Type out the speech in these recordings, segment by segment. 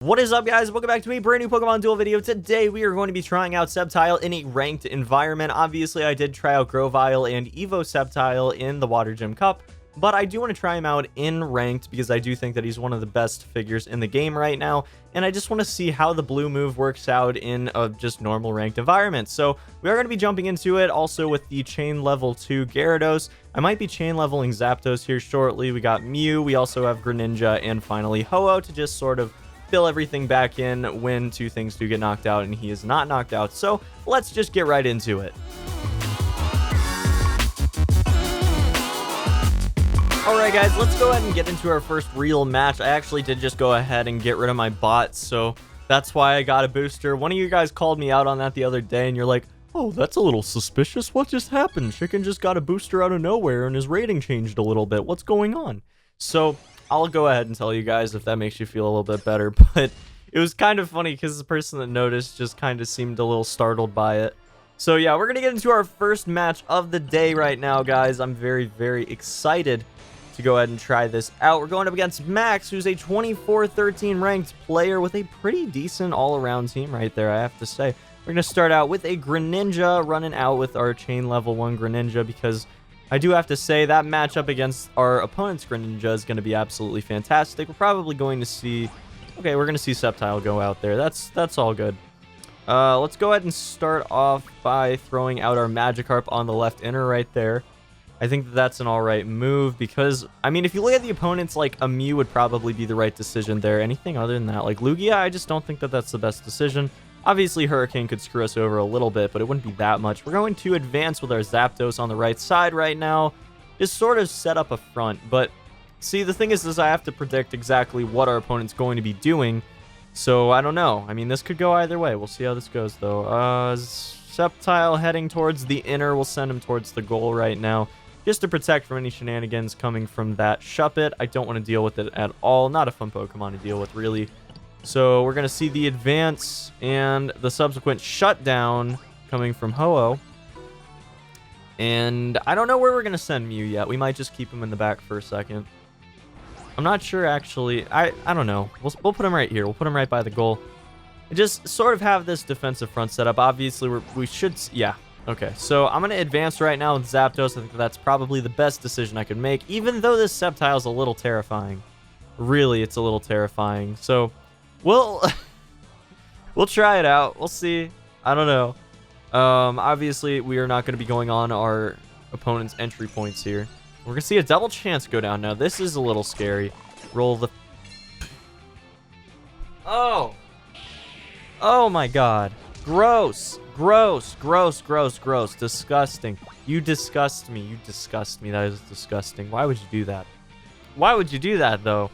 What is up, guys? Welcome back to a brand new Pokemon Duel video. Today we are going to be trying out Sceptile in a ranked environment. Obviously I did try out Grovyle and Evo Sceptile in the Water Gym Cup, but I do want to try him out in ranked because I do think that he's one of the best figures in the game right now, and I just want to see how the blue move works out in a just normal ranked environment. So we are going to be jumping into it also with the chain level 2 Gyarados. I might be chain leveling Zapdos here shortly. We got Mew, we also have Greninja, and finally Ho-Oh to just sort of fill everything back in when two things do get knocked out and he is not knocked out. So let's just get right into it. Alright guys, let's go ahead and get into our first real match. I actually did just go ahead and get rid of my bot, so that's why I got a booster. One of you guys called me out on that the other day and you're like, oh, that's a little suspicious. What just happened? Chiken just got a booster out of nowhere and his rating changed a little bit. What's going on? So I'll go ahead and tell you guys if that makes you feel a little bit better, but it was kind of funny because the person that noticed just kind of seemed a little startled by it. So yeah, we're going to get into our first match of the day right now, guys. I'm very, very excited to go ahead and try this out. We're going up against Max, who's a 24-13 ranked player with a pretty decent all-around team right there, I have to say. We're going to start out with a Greninja, running out with our chain level 1 Greninja because I do have to say that matchup against our opponent's Greninja is going to be absolutely fantastic. We're probably going to see... Okay, we're going to see Sceptile go out there. That's all good. Let's go ahead and start off by throwing out our Magikarp on the left inner right there. I think that that's an alright move because, I mean, if you look at the opponents, like, a Mew would probably be the right decision there. Anything other than that, like Lugia, I just don't think that that's the best decision. Obviously, Hurricane could screw us over a little bit, but it wouldn't be that much. We're going to advance with our Zapdos on the right side right now. Just sort of set up a front. But, see, the thing is I have to predict exactly what our opponent's going to be doing. So, I don't know. I mean, this could go either way. We'll see how this goes, though. Sceptile heading towards the inner. We'll send him towards the goal right now, just to protect from any shenanigans coming from that Shuppet. I don't want to deal with it at all. Not a fun Pokemon to deal with, really. So we're going to see the advance and the subsequent shutdown coming from Ho-Oh. And I don't know where we're going to send Mew yet. We might just keep him in the back for a second. I'm not sure, actually. I don't know. We'll put him right here. We'll put him right by the goal. And just sort of have this defensive front set up. Obviously, we should... Yeah. Okay. So I'm going to advance right now with Zapdos. I think that's probably the best decision I could make. Even though this Sceptile is a little terrifying. Really, it's a little terrifying. So... We'll try it out. We'll see. I don't know. Obviously, we are not going to be going on our opponent's entry points here. We're going to see a double chance go down. Now, this is a little scary. Roll the... Oh! Oh, my God. Gross. Gross. Gross, gross, gross. Disgusting. You disgust me. You disgust me. That is disgusting. Why would you do that? Why would you do that, though?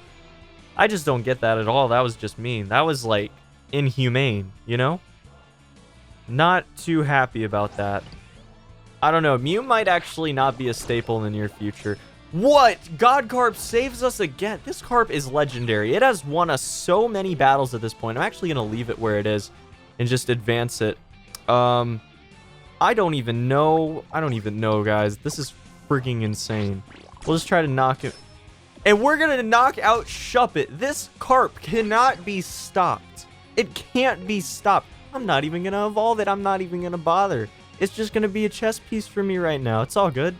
I just don't get that at all. That was just mean. That was, like, inhumane, you know? Not too happy about that. I don't know. Mew might actually not be a staple in the near future. What? Godcarp saves us again. This Carp is legendary. It has won us so many battles at this point. I'm actually going to leave it where it is and just advance it. I don't even know. I don't even know, guys. This is freaking insane. We'll just try to knock it. And we're going to knock out Shuppet. This Carp cannot be stopped. It can't be stopped. I'm not even going to evolve it. I'm not even going to bother. It's just going to be a chess piece for me right now. It's all good.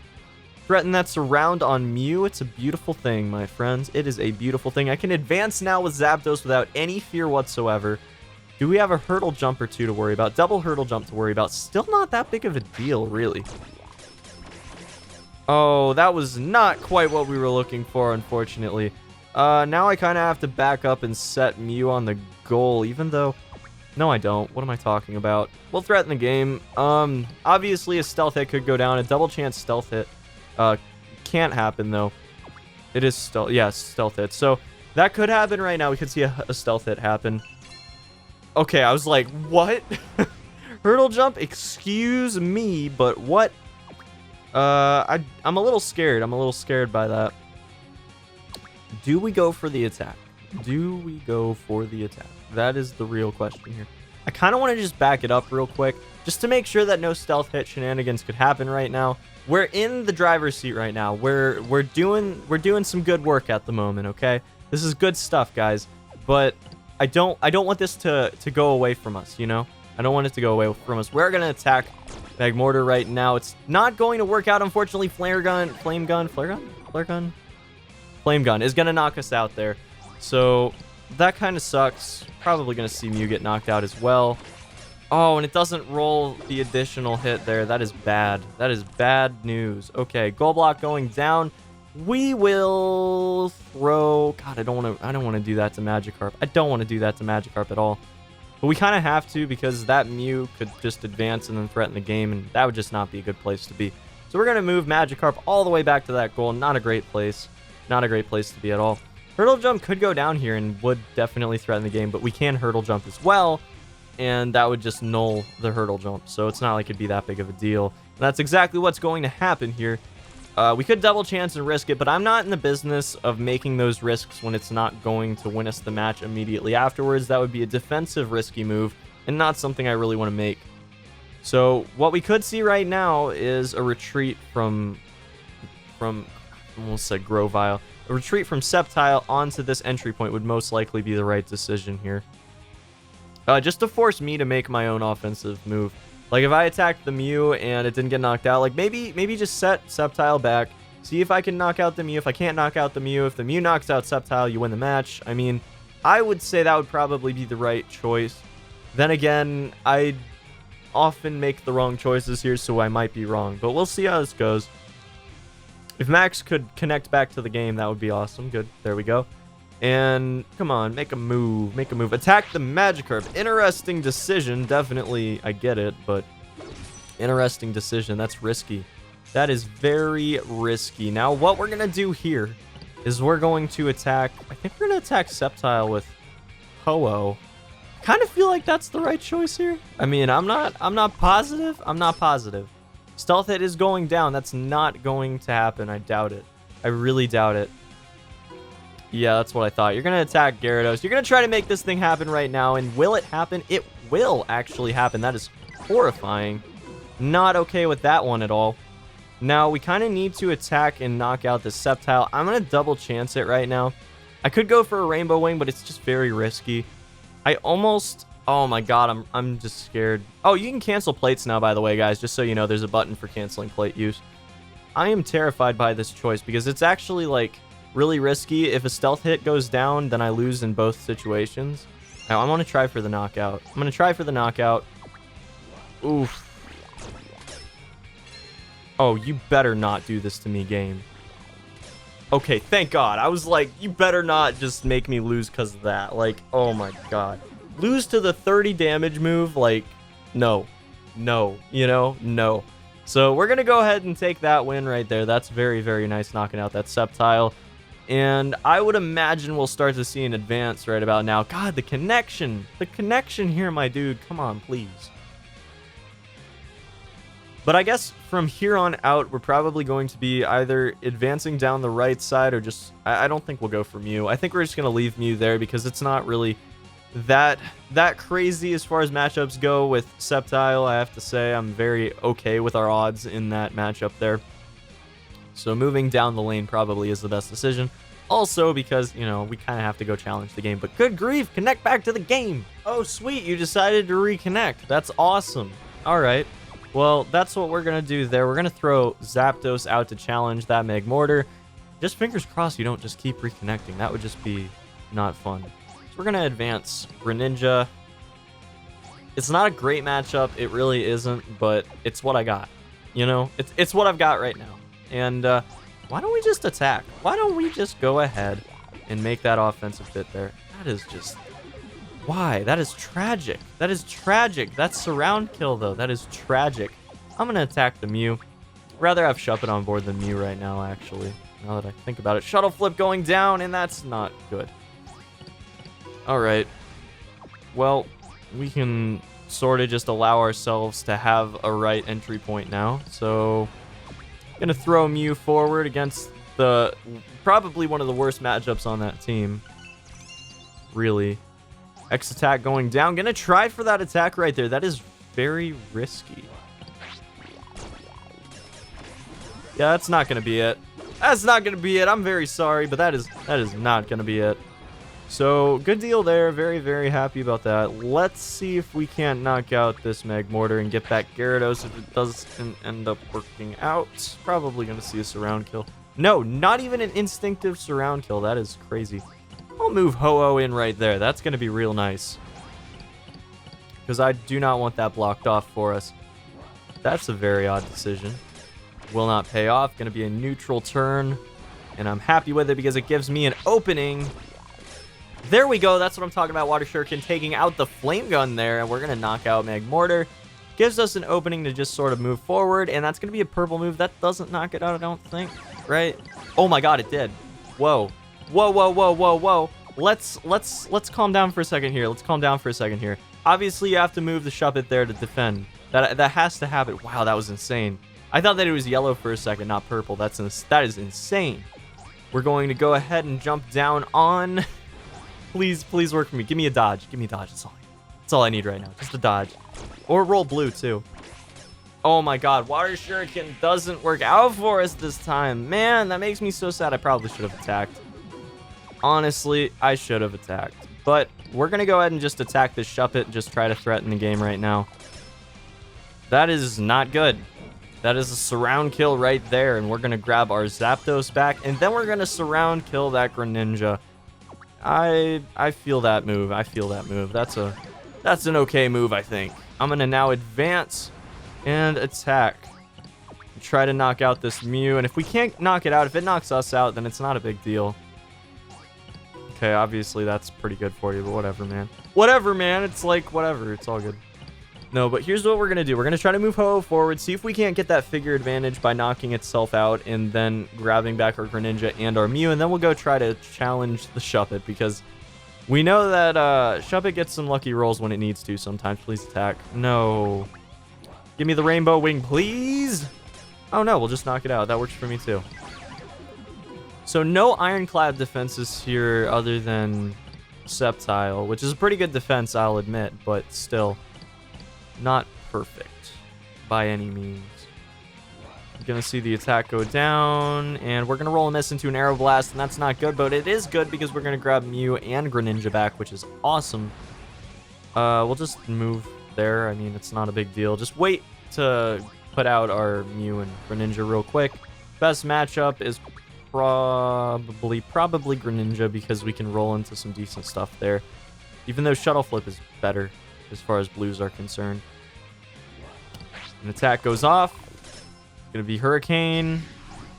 Threaten that surround on Mew. It's a beautiful thing, my friends. It is a beautiful thing. I can advance now with Zapdos without any fear whatsoever. Do we have a hurdle jump or two to worry about? Double hurdle jump to worry about. Still not that big of a deal, really. Oh, that was not quite what we were looking for, unfortunately. Now I kind of have to back up and set Mew on the goal, even though... No, I don't. What am I talking about? We'll threaten the game. Obviously, a stealth hit could go down. A double chance stealth hit can't happen, though. It is stealth... Yeah, stealth hit. So, that could happen right now. We could see a stealth hit happen. Okay, I was like, what? Hurdle jump? Excuse me, but what? I'm a little scared. I'm a little scared by that. Do we go for the attack? Do we go for the attack? That is the real question here. I kind of want to just back it up real quick, just to make sure that no stealth hit shenanigans could happen right now. We're in the driver's seat right now. We're doing some good work at the moment, okay? This is good stuff, guys. But I don't want this to go away from us, you know? I don't want it to go away from us. We're going to attack Magmortar right now. It's not going to work out, unfortunately. Flame gun is going to knock us out there. So that kind of sucks. Probably going to see Mew get knocked out as well. Oh, and it doesn't roll the additional hit there. That is bad. That is bad news. Okay, goal block going down. We will throw... God, I don't want to do that to Magikarp. I don't want to do that to Magikarp at all. But we kind of have to, because that Mew could just advance and then threaten the game, and that would just not be a good place to be. So we're going to move Magikarp all the way back to that goal. Not a great place. Not a great place to be at all. Hurdle Jump could go down here and would definitely threaten the game, but we can Hurdle Jump as well, and that would just null the Hurdle Jump. So it's not like it'd be that big of a deal. And that's exactly what's going to happen here. We could double chance and risk it, but I'm not in the business of making those risks when it's not going to win us the match immediately afterwards. That would be a defensive risky move and not something I really want to make. So what we could see right now is a retreat from I almost said Grovyle. A retreat from Sceptile onto this entry point would most likely be the right decision here. Just to force me to make my own offensive move. Like, if I attacked the Mew and it didn't get knocked out, like, maybe just set Sceptile back, see if I can knock out the Mew. If I can't knock out the Mew, if the Mew knocks out Sceptile, you win the match. I mean, I would say that would probably be the right choice. Then again, I often make the wrong choices here, so I might be wrong. But we'll see how this goes. If Max could connect back to the game, that would be awesome. Good. There we go. And come on, make a move. Make a move. Attack the Magikarp. Interesting decision. Definitely, I get it, but interesting decision. That's risky. That is very risky. Now, what we're going to do here is we're going to attack... I think we're going to attack Sceptile with Ho-Oh. Kind of feel like that's the right choice here. I mean, I'm not positive. I'm not positive. Stealth hit is going down. That's not going to happen. I doubt it. I really doubt it. Yeah, that's what I thought. You're going to attack Gyarados. You're going to try to make this thing happen right now. And will it happen? It will actually happen. That is horrifying. Not okay with that one at all. Now, we kind of need to attack and knock out this Sceptile. I'm going to double chance it right now. I could go for a Rainbow Wing, but it's just very risky. I almost... Oh my god, I'm just scared. Oh, you can cancel plates now, by the way, guys. Just so you know, there's a button for canceling plate use. I am terrified by this choice because it's actually, like... really risky. If a stealth hit goes down, then I lose in both situations. Now, I'm going to try for the knockout. I'm going to try for the knockout. Oof. Oh, you better not do this to me, game. Okay, thank God. I was like, you better not just make me lose because of that. Like, oh my God. Lose to the 30 damage move? Like, no. No. You know? No. So, we're going to go ahead and take that win right there. That's very, very nice knocking out that Sceptile. And I would imagine we'll start to see an advance right about now. God, the connection. The connection here, my dude. Come on, please. But I guess from here on out, we're probably going to be either advancing down the right side or just... I don't think we'll go for Mew. I think we're just going to leave Mew there because it's not really that crazy as far as matchups go with Sceptile. I have to say I'm very okay with our odds in that matchup there. So moving down the lane probably is the best decision. Also because, you know, we kind of have to go challenge the game. But good grief, connect back to the game. Oh, sweet, you decided to reconnect. That's awesome. All right. Well, that's what we're going to do there. We're going to throw Zapdos out to challenge that Magmortar. Just fingers crossed you don't just keep reconnecting. That would just be not fun. So we're going to advance Greninja. It's not a great matchup. It really isn't, but it's what I got. You know, it's what I've got right now. And why don't we just attack? Why don't we just go ahead and make that offensive hit there? That is just... Why? That is tragic. That is tragic. That's surround kill, though. That is tragic. I'm going to attack the Mew. Rather have Shuppet on board than Mew right now, actually. Now that I think about it. Shuttle Flip going down, and that's not good. Alright. Well, we can sort of just allow ourselves to have a right entry point now. So... Gonna throw Mew forward against the probably one of the worst matchups on that team. Really. X attack going down. Gonna try for that attack right there. That is very risky. Yeah, that's not gonna be it. That's not gonna be it. I'm very sorry, but that is not gonna be it. So, good deal there. Very, very happy about that. Let's see if we can't knock out this Magmortar and get back Gyarados. If it doesn't end up working out, probably going to see a surround kill. No, not even an instinctive surround kill. That is crazy. I'll move Ho-Oh in right there. That's going to be real nice. Because I do not want that blocked off for us. That's a very odd decision. Will not pay off. Going to be a neutral turn. And I'm happy with it because it gives me an opening. There we go. That's what I'm talking about. Water Shuriken taking out the Flame Gun there. And we're going to knock out Magmortar. Gives us an opening to just sort of move forward. And that's going to be a purple move. That doesn't knock it out, I don't think. Right? Oh my god, it did. Whoa. Whoa, whoa, whoa, whoa, whoa. Let's calm down for a second here. Let's calm down for a second here. Obviously, you have to move the Shuppet there to defend. That has to happen. Wow, that was insane. I thought that it was yellow for a second, not purple. That is insane. We're going to go ahead and jump down on... Please, please work for me. Give me a dodge. Give me a dodge. That's all I need right now. Just a dodge. Or roll blue, too. Oh my god. Water Shuriken doesn't work out for us this time. Man, that makes me so sad. I probably should have attacked. Honestly, I should have attacked. But we're going to go ahead and just attack this Shuppet and just try to threaten the game right now. That is not good. That is a surround kill right there. And we're going to grab our Zapdos back. And then we're going to surround kill that Greninja. I feel that move. I feel that move. That's an okay move, I think. I'm going to now advance and attack. Try to knock out this Mew. And if we can't knock it out, if it knocks us out, then it's not a big deal. Okay, obviously that's pretty good for you, but whatever, man. Whatever, man. It's like, whatever. It's all good. No, but here's what we're going to do. We're going to try to move Ho-Oh forward, see if we can't get that figure advantage by knocking itself out and then grabbing back our Greninja and our Mew, and then we'll go try to challenge the Shuppet because we know that Shuppet gets some lucky rolls when it needs to sometimes. Please attack. No. Give me the Rainbow Wing, please. Oh, no. We'll just knock it out. That works for me, too. So no Ironclad defenses here other than Sceptile, which is a pretty good defense, I'll admit, but still not perfect by any means. You're going to see the attack go down, and we're going to roll a miss into an Aero Blast, and that's not good, but it is good because we're going to grab Mew and Greninja back, which is awesome. We'll just move there. I mean, it's not a big deal. Just wait to put out our Mew and Greninja real quick. Best matchup is probably Greninja because we can roll into some decent stuff there. Even though Shuttle Flip is better as far as blues are concerned. An attack goes off. Gonna be Hurricane.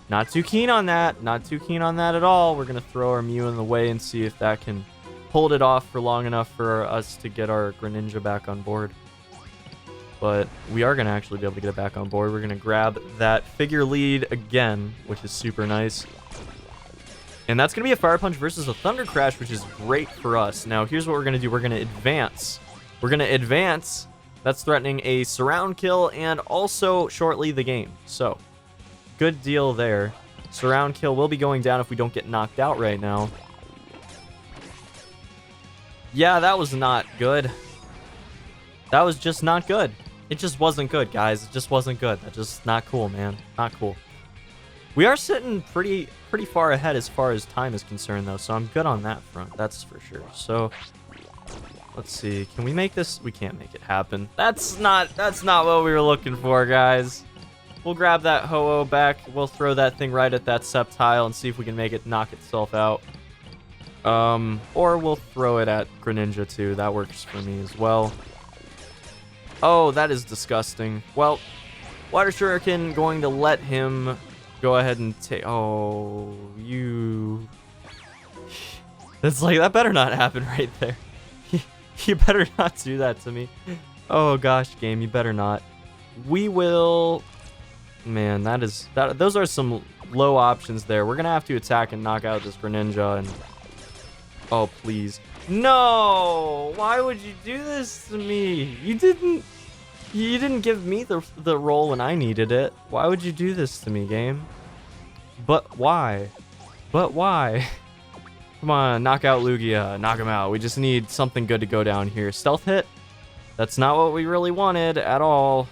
Not too keen on that. Not too keen on that at all. We're gonna throw our Mew in the way and see if that can hold it off for long enough for us to get our Greninja back on board. But we are gonna actually be able to get it back on board. We're gonna grab that figure lead again, which is super nice. And that's going to be a Fire Punch versus a Thunder Crash, which is great for us. Now, here's what we're going to do. We're going to advance. We're going to advance. That's threatening a surround kill and also shortly the game. So, good deal there. Surround kill will be going down if we don't get knocked out right now. Yeah, that was not good. That was just not good. It just wasn't good, guys. It just wasn't good. That's just not cool, man. Not cool. We are sitting pretty far ahead as far as time is concerned, though, so I'm good on that front. That's for sure. So, let's see. Can we make this? We can't make it happen. That's not what we were looking for, guys. We'll grab that Ho-Oh back. We'll throw that thing right at that Sceptile and see if we can make it knock itself out. Or we'll throw it at Greninja, too. That works for me as well. Oh, that is disgusting. Well, Water Shuriken going to let him go ahead and take... Oh, you... That's like, that better not happen right there. You better not do that to me. Oh, gosh, game, you better not. We will... Man, those are some low options there. We're going to have to attack and knock out this Greninja and... Oh, please. No! Why would you do this to me? You didn't give me the roll when I needed it. Why would you do this to me, game? But why? But why? Come on, knock out Lugia. Knock him out. We just need something good to go down here. Stealth hit? That's not what we really wanted at all.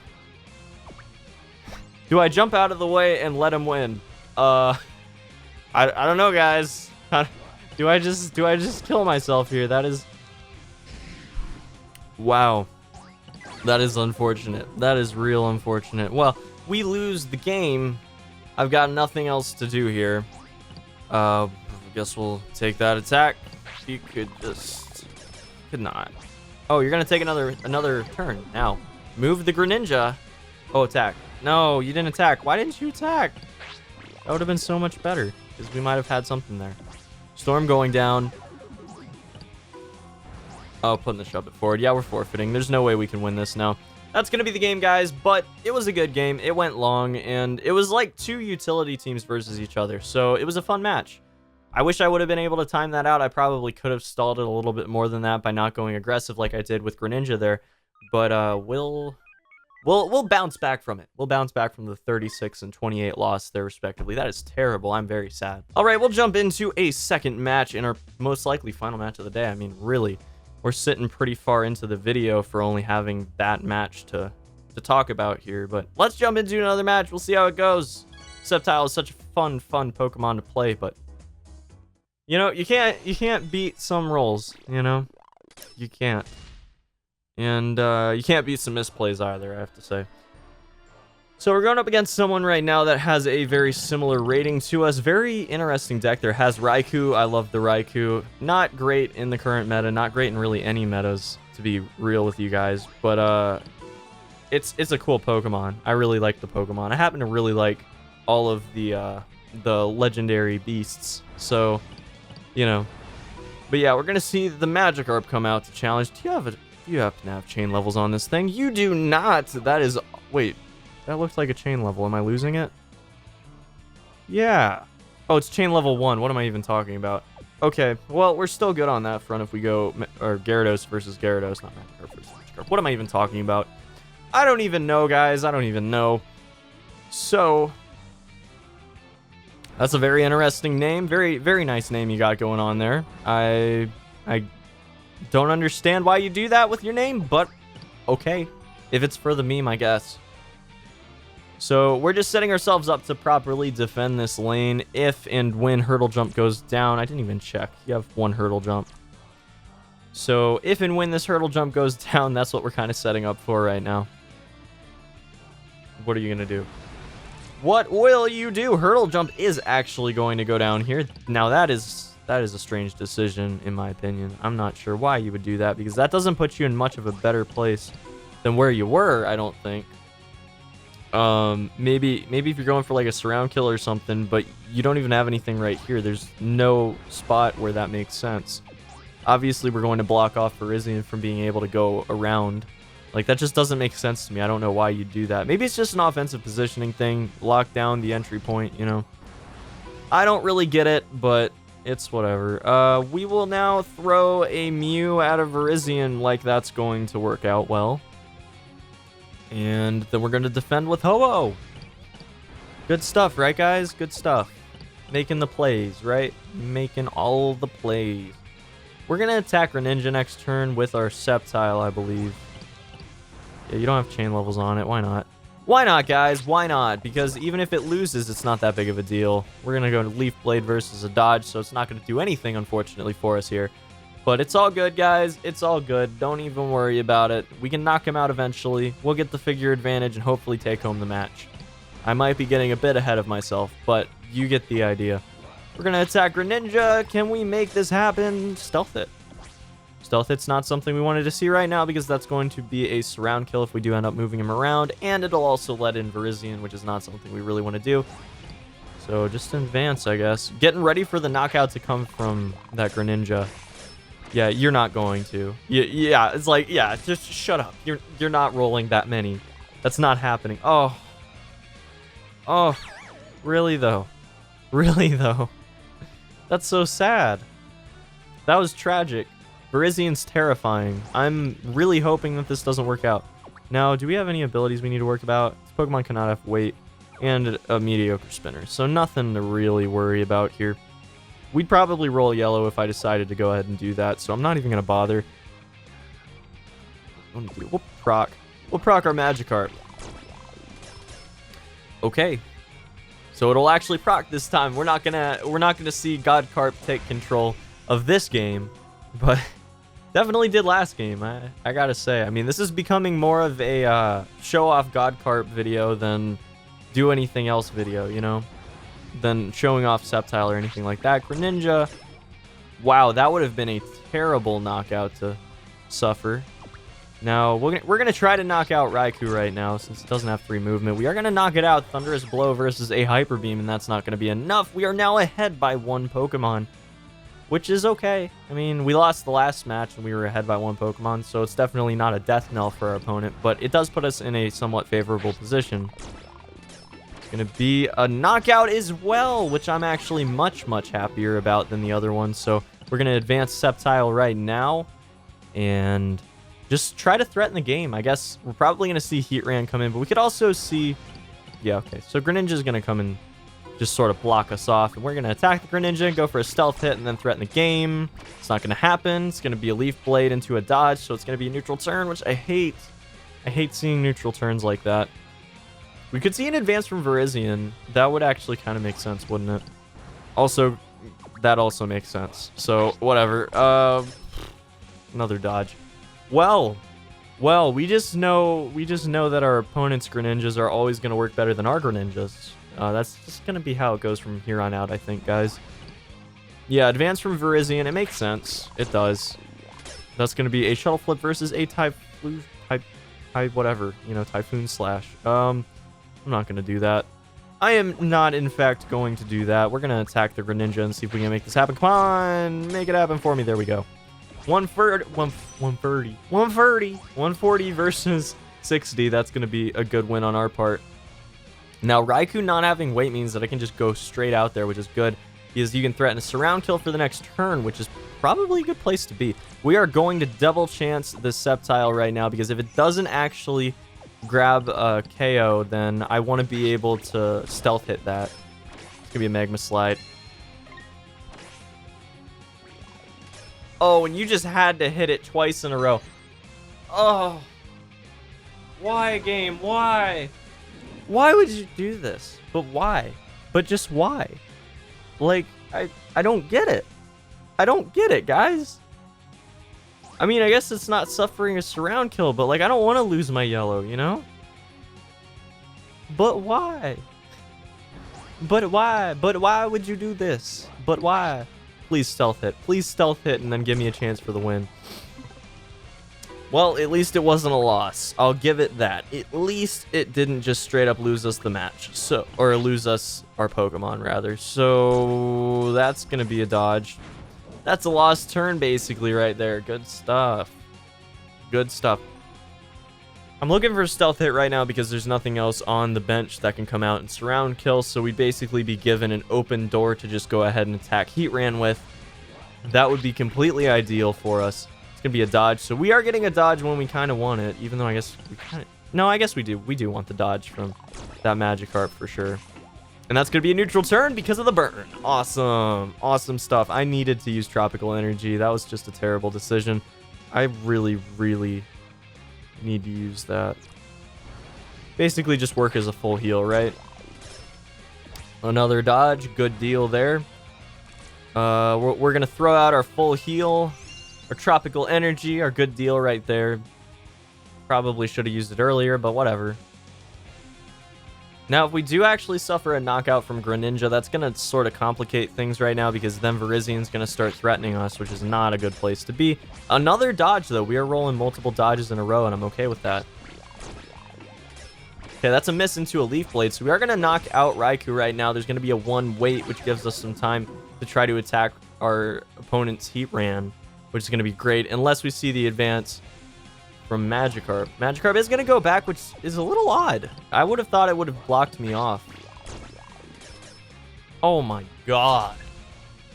Do I jump out of the way and let him win? I don't know, guys. Do I just kill myself here? That is... Wow. That is unfortunate. That is real unfortunate. Well, we lose the game. I've got nothing else to do here. I guess we'll take that attack. You could just... Could not. Oh, you're gonna take another turn now. Move the Greninja. Oh, attack. No, you didn't attack. Why didn't you attack? That would have been so much better, because we might have had something there. Storm going down. Oh, putting the shove it forward. Yeah, we're forfeiting. There's no way we can win this now. That's going to be the game, guys, but it was a good game. It went long, and it was like 2 utility teams versus each other, so it was a fun match. I wish I would have been able to time that out. I probably could have stalled it a little bit more than that by not going aggressive like I did with Greninja there, but we'll bounce back from it. We'll bounce back from the 36 and 28 loss there, respectively. That is terrible. I'm very sad. All right, we'll jump into a second match in our most likely final match of the day. I mean, really, we're sitting pretty far into the video for only having that match to talk about here. But let's jump into another match. We'll see how it goes. Sceptile is such a fun Pokemon to play, but you know, you can't beat some rolls. You know, you can't. And you can't beat some misplays either, I have to say. So we're going up against someone right now that has a very similar rating to us. Very interesting deck there. Has Raikou. I love the Raikou. Not great in the current meta. Not great in really any metas, to be real with you guys. But it's a cool Pokemon. I really like the Pokemon. I happen to really like all of the legendary beasts. So, you know. But yeah, we're going to see the Magikarp come out to challenge. Do you happen to have chain levels on this thing? You do not. That is... Wait. That looks like a chain level. Am I losing it? Yeah. Oh, it's chain level 1. What am I even talking about? Okay. Well, we're still good on that front if we go... Or Gyarados versus Gyarados. Not Magikarp versus Magikarp. What am I even talking about? I don't even know, guys. I don't even know. So... That's a very interesting name. Very, very nice name you got going on there. I don't understand why you do that with your name, but okay. If it's for the meme, I guess. So we're just setting ourselves up to properly defend this lane if and when Hurdle Jump goes down. I didn't even check. You have 1 Hurdle Jump. So if and when this Hurdle Jump goes down, that's what we're kind of setting up for right now. What are you going to do? What will you do? Hurdle Jump is actually going to go down here. Now that is a strange decision, in my opinion. I'm not sure why you would do that, because that doesn't put you in much of a better place than where you were, I don't think. Maybe if you're going for like a surround kill or something, but you don't even have anything right here. There's no spot where that makes sense. Obviously, we're going to block off Virizion from being able to go around. Like, that just doesn't make sense to me. I don't know why you'd do that. Maybe it's just an offensive positioning thing. Lock down the entry point, you know. I don't really get it, but it's whatever. We will now throw a Mew at a Virizion like that's going to work out well. And then we're going to defend with Ho-Oh. Good stuff, right, guys? Good stuff. Making the plays, right? Making all the plays. We're going to attack Greninja next turn with our Sceptile, I believe. Yeah, you don't have chain levels on it. Why not? Why not, guys? Why not? Because even if it loses, it's not that big of a deal. We're going to go to Leaf Blade versus a Dodge, so it's not going to do anything, unfortunately, for us here. But it's all good, guys. It's all good. Don't even worry about it. We can knock him out eventually. We'll get the figure advantage and hopefully take home the match. I might be getting a bit ahead of myself, but you get the idea. We're going to attack Greninja. Can we make this happen? Stealth it. Stealth Hit's not something we wanted to see right now because that's going to be a surround kill if we do end up moving him around, and it'll also let in Virizion, which is not something we really want to do. So just advance, I guess. Getting ready for the knockout to come from that Greninja. Yeah, you're not going to. Yeah, it's like, yeah, just shut up. You're not rolling that many. That's not happening. Oh. Oh. Really, though? Really, though? That's so sad. That was tragic. Virizion's terrifying. I'm really hoping that this doesn't work out. Now, do we have any abilities we need to work about? This Pokemon cannot have weight and a mediocre spinner, so nothing to really worry about here. We'd probably roll yellow if I decided to go ahead and do that, so I'm not even going to bother. We'll proc. We'll proc our Magikarp. Okay. So it'll actually proc this time. We're not gonna see Godcarp take control. of this game, but definitely did last game, I gotta say. I mean, this is becoming more of a show-off God Carp video than do anything else video, you know? Than showing off Sceptile or anything like that. Greninja, wow, that would have been a terrible knockout to suffer. Now, we're going to try to knock out Raikou right now, since it doesn't have 3 movement. We are going to knock it out, Thunderous Blow versus a Hyper Beam, and that's not going to be enough. We are now ahead by 1 Pokemon, which is okay. I mean, we lost the last match, and we were ahead by 1 Pokemon, so it's definitely not a death knell for our opponent, but it does put us in a somewhat favorable position. It's going to be a knockout as well, which I'm actually much, much happier about than the other one, so we're going to advance Sceptile right now, and just try to threaten the game. I guess we're probably going to see Heatran come in, but we could also see... Yeah, okay. So Greninja's going to come and just sort of block us off, and we're going to attack the Greninja, go for a stealth hit, and then threaten the game. It's not going to happen. It's going to be a Leaf Blade into a dodge, so it's going to be a neutral turn, which I hate. I hate seeing neutral turns like that. We could see an advance from Virizion. That would actually kind of make sense, wouldn't it? Also, that also makes sense. So, whatever. Another dodge. Well, we just know that our opponent's Greninjas are always going to work better than our Greninjas. That's just going to be how it goes from here on out, I think, guys. Yeah, advance from Virizion. It makes sense. It does. That's going to be a Shuttle Flip versus a Typhoon Slash. I'm not going to do that. I am not, in fact, going to do that. We're going to attack the Greninja and see if we can make this happen. Come on, make it happen for me. There we go. 140 versus 60. That's going to be a good win on our part. Now, Raikou not having weight means that I can just go straight out there, which is good, because you can threaten a surround kill for the next turn, which is probably a good place to be. We are going to double chance the Sceptile right now, because if it doesn't actually grab a KO, then I want to be able to stealth hit that. It's going to be a Magma Slide. Oh, and you just had to hit it twice in a row. Oh. Why, game? Why? Why would you do this? But why? But just why? Like, I don't get it. I don't get it, guys. I mean, I guess it's not suffering a surround kill, but, like, I don't want to lose my yellow, you know? But why? But why? But why would you do this? But why? Please stealth hit. Please stealth hit and then give me a chance for the win. Well, at least it wasn't a loss. I'll give it that. At least it didn't just straight up lose us the match. So, or lose us our Pokemon, rather. So, that's going to be a dodge. That's a lost turn, basically, right there. Good stuff. Good stuff. I'm looking for a stealth hit right now because there's nothing else on the bench that can come out and surround kill, so we'd basically be given an open door to just go ahead and attack Heatran with. That would be completely ideal for us. It's going to be a dodge, so we are getting a dodge when we kind of want it, even though I guess we kind of... No, I guess we do. We do want the dodge from that Magikarp for sure. And that's going to be a neutral turn because of the burn. Awesome. Awesome stuff. I needed to use Tropical Energy. That was just a terrible decision. I really, really need to use that. Basically just work as a full heal, right? Another dodge. Good deal there. We're going to throw out our full heal. Our Tropical Energy. Our good deal right there. Probably should have used it earlier, but whatever. Now, if we do actually suffer a knockout from Greninja, that's going to sort of complicate things right now because then Virizion's going to start threatening us, which is not a good place to be. Another dodge, though. We are rolling multiple dodges in a row, and I'm okay with that. Okay, that's a miss into a Leaf Blade, so we are going to knock out Raikou right now. There's going to be a 1 wait, which gives us some time to try to attack our opponent's Heatran, which is going to be great, unless we see the advance from Magikarp. Magikarp is going to go back, which is a little odd. I would have thought it would have blocked me off. Oh my god.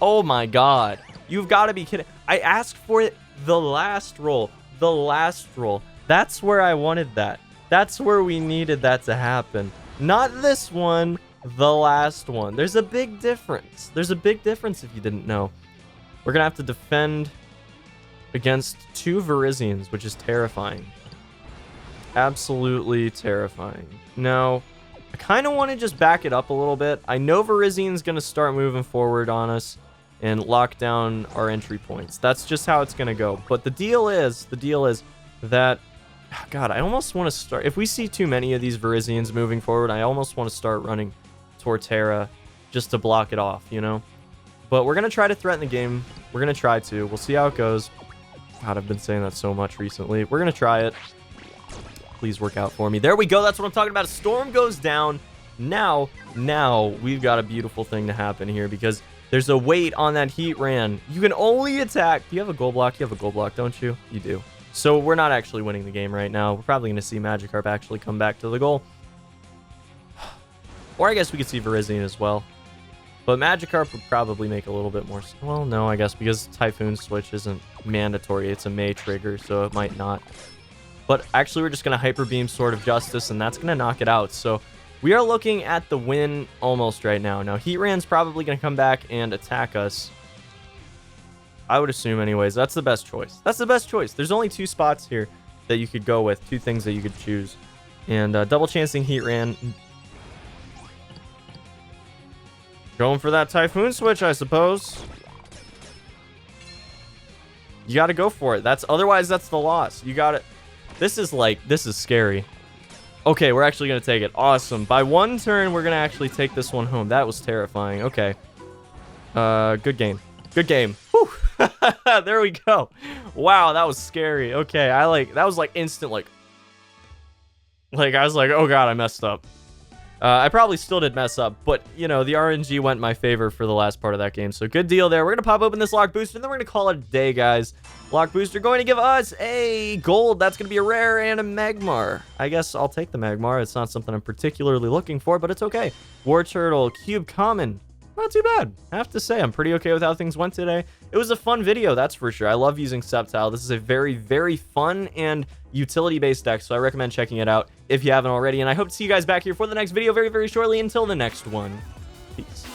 Oh my god. You've got to be kidding. I asked for it the last roll. The last roll. That's where I wanted that. That's where we needed that to happen. Not this one. The last one. There's a big difference. There's a big difference if you didn't know. We're going to have to defend against 2 Virizions, which is terrifying. Absolutely terrifying. Now, I kind of want to just back it up a little bit. I know Virizion's going to start moving forward on us. and lock down our entry points. That's just how it's going to go. But the deal is that, God, I almost want to start, if we see too many of these Virizions moving forward, I almost want to start running Torterra just to block it off, you know? But we're going to try to threaten the game. We're going to try to. We'll see how it goes. God, I've been saying that so much recently. We're going to try it. Please work out for me. There we go. That's what I'm talking about. A storm goes down. Now we've got a beautiful thing to happen here because there's a weight on that Heatran. You can only attack. Do you have a gold block? You have a gold block, don't you? You do. So we're not actually winning the game right now. We're probably going to see Magikarp actually come back to the goal. Or I guess we could see Virizion as well. But Magikarp would probably make a little bit more... Well, no, I guess because Typhoon Switch isn't mandatory. It's a May trigger, so it might not. But actually, we're just going to Hyper Beam Sword of Justice, and that's going to knock it out. So we are looking at the win almost right now. Now, Heatran's probably going to come back and attack us. I would assume anyways. That's the best choice. That's the best choice. There's only 2 spots here that you could go with. 2 things that you could choose. And double chancing Heatran... Going for that Typhoon Switch, I suppose. You got to go for it. Otherwise, that's the loss. You got it. This is scary. Okay, we're actually going to take it. Awesome. By 1 turn, we're going to actually take this one home. That was terrifying. Okay. Good game. Good game. Whew. There we go. Wow, that was scary. Okay, that was like instant, like I was like, oh God, I messed up. I probably still did mess up, but, you know, the RNG went in my favor for the last part of that game. So good deal there. We're going to pop open this Lock Booster, and then we're going to call it a day, guys. Lock Booster going to give us a gold. That's going to be a rare and a Magmar. I guess I'll take the Magmar. It's not something I'm particularly looking for, but it's okay. War Turtle, Cube Common. Not too bad. I have to say, I'm pretty okay with how things went today. It was a fun video, that's for sure. I love using Sceptile. This is a very, very fun and utility-based deck, so I recommend checking it out if you haven't already. And I hope to see you guys back here for the next video very, very shortly. Until the next one, peace.